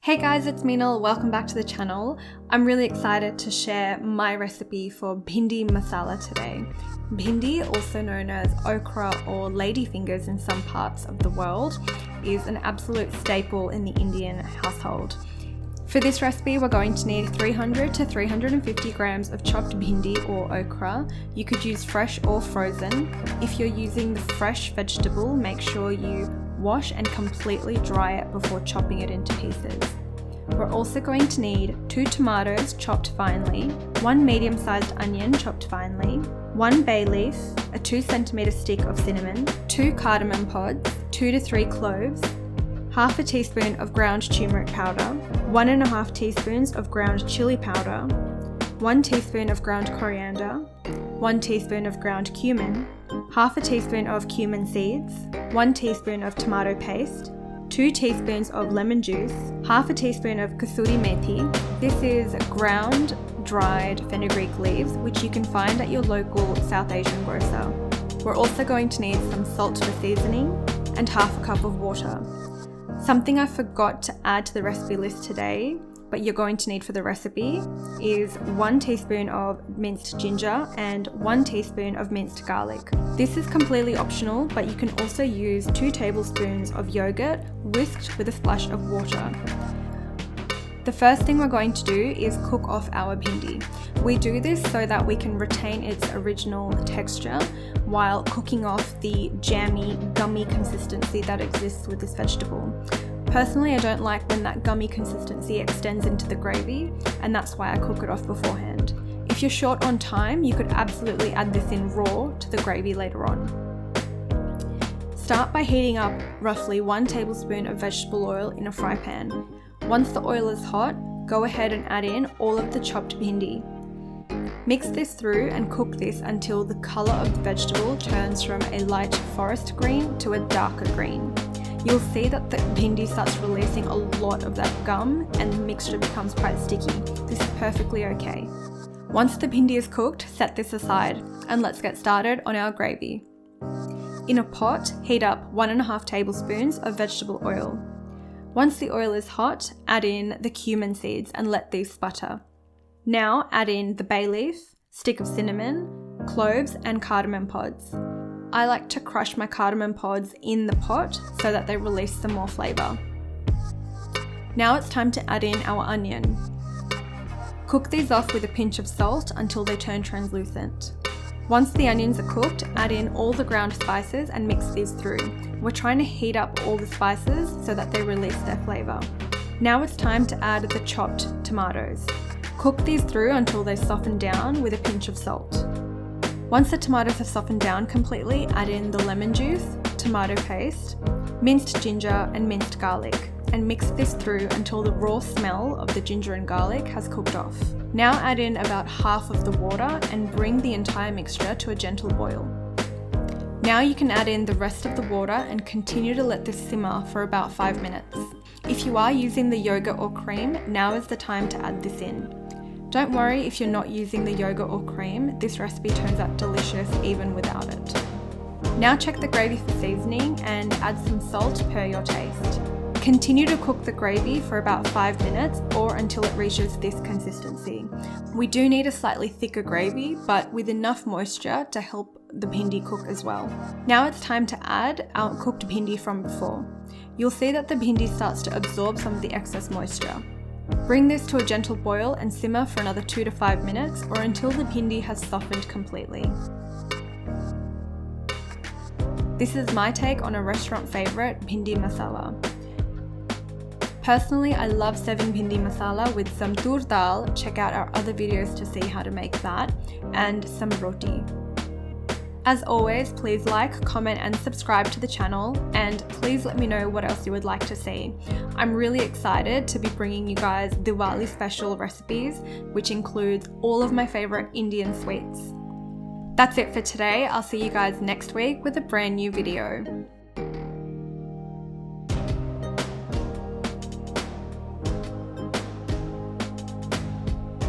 Hey guys, it's Meenal. Welcome back to the channel. I'm really excited to share my recipe for Bhindi Masala today. Bhindi, also known as okra or ladyfingers in some parts of the world, is an absolute staple in the Indian household. For this recipe, we're going to need 300 to 350 grams of chopped bhindi or okra. You could use fresh or frozen. If you're using the fresh vegetable, make sure you wash and completely dry it before chopping it into pieces. We're also going to need 2 tomatoes chopped finely, 1 medium-sized onion chopped finely, 1 bay leaf, a 2 cm stick of cinnamon, 2 cardamom pods, 2 to 3 cloves, half a teaspoon of ground turmeric powder, 1.5 teaspoons of ground chilli powder, 1 teaspoon of ground coriander, 1 teaspoon of ground cumin, half a teaspoon of cumin seeds, 1 teaspoon of tomato paste, 2 teaspoons of lemon juice, half a teaspoon of kasuri methi. This is ground dried fenugreek leaves, which you can find at your local South Asian grocer. We're also going to need some salt for seasoning and half a cup of water. Something I forgot to add to the recipe list today, but you're going to need for the recipe, is 1 teaspoon of minced ginger and 1 teaspoon of minced garlic. This is completely optional, but you can also use 2 tablespoons of yogurt whisked with a splash of water. The first thing we're going to do is cook off our bhindi. We do this so that we can retain its original texture while cooking off the jammy, gummy consistency that exists with this vegetable. Personally, I don't like when that gummy consistency extends into the gravy, and that's why I cook it off beforehand. If you're short on time, you could absolutely add this in raw to the gravy later on. Start by heating up roughly 1 tablespoon of vegetable oil in a fry pan. Once the oil is hot, go ahead and add in all of the chopped bhindi. Mix this through and cook this until the colour of the vegetable turns from a light forest green to a darker green. You'll see that the bhindi starts releasing a lot of that gum and the mixture becomes quite sticky. This is perfectly okay. Once the bhindi is cooked, set this aside and let's get started on our gravy. In a pot, heat up 1.5 tablespoons of vegetable oil. Once the oil is hot, add in the cumin seeds and let these sputter. Now add in the bay leaf, stick of cinnamon, cloves and cardamom pods. I like to crush my cardamom pods in the pot so that they release some more flavour. Now it's time to add in our onion. Cook these off with a pinch of salt until they turn translucent. Once the onions are cooked, add in all the ground spices and mix these through. We're trying to heat up all the spices so that they release their flavour. Now it's time to add the chopped tomatoes. Cook these through until they soften down with a pinch of salt. Once the tomatoes have softened down completely, add in the lemon juice, tomato paste, minced ginger and minced garlic, and mix this through until the raw smell of the ginger and garlic has cooked off. Now add in about half of the water and bring the entire mixture to a gentle boil. Now you can add in the rest of the water and continue to let this simmer for about 5 minutes. If you are using the yogurt or cream, now is the time to add this in. Don't worry if you're not using the yogurt or cream, this recipe turns out delicious even without it. Now check the gravy for seasoning and add some salt per your taste. Continue to cook the gravy for about 5 minutes or until it reaches this consistency. We do need a slightly thicker gravy, but with enough moisture to help the bhindi cook as well. Now it's time to add our cooked bhindi from before. You'll see that the bhindi starts to absorb some of the excess moisture. Bring this to a gentle boil and simmer for another 2 to 5 minutes or until the bhindi has softened completely. This is my take on a restaurant favourite, Bhindi Masala. Personally, I love serving Bhindi Masala with some tur dal. Check out our other videos to see how to make that, and some roti. As always, please like, comment and subscribe to the channel, and please let me know what else you would like to see. I'm really excited to be bringing you guys Diwali special recipes, which includes all of my favourite Indian sweets. That's it for today. I'll see you guys next week with a brand new video.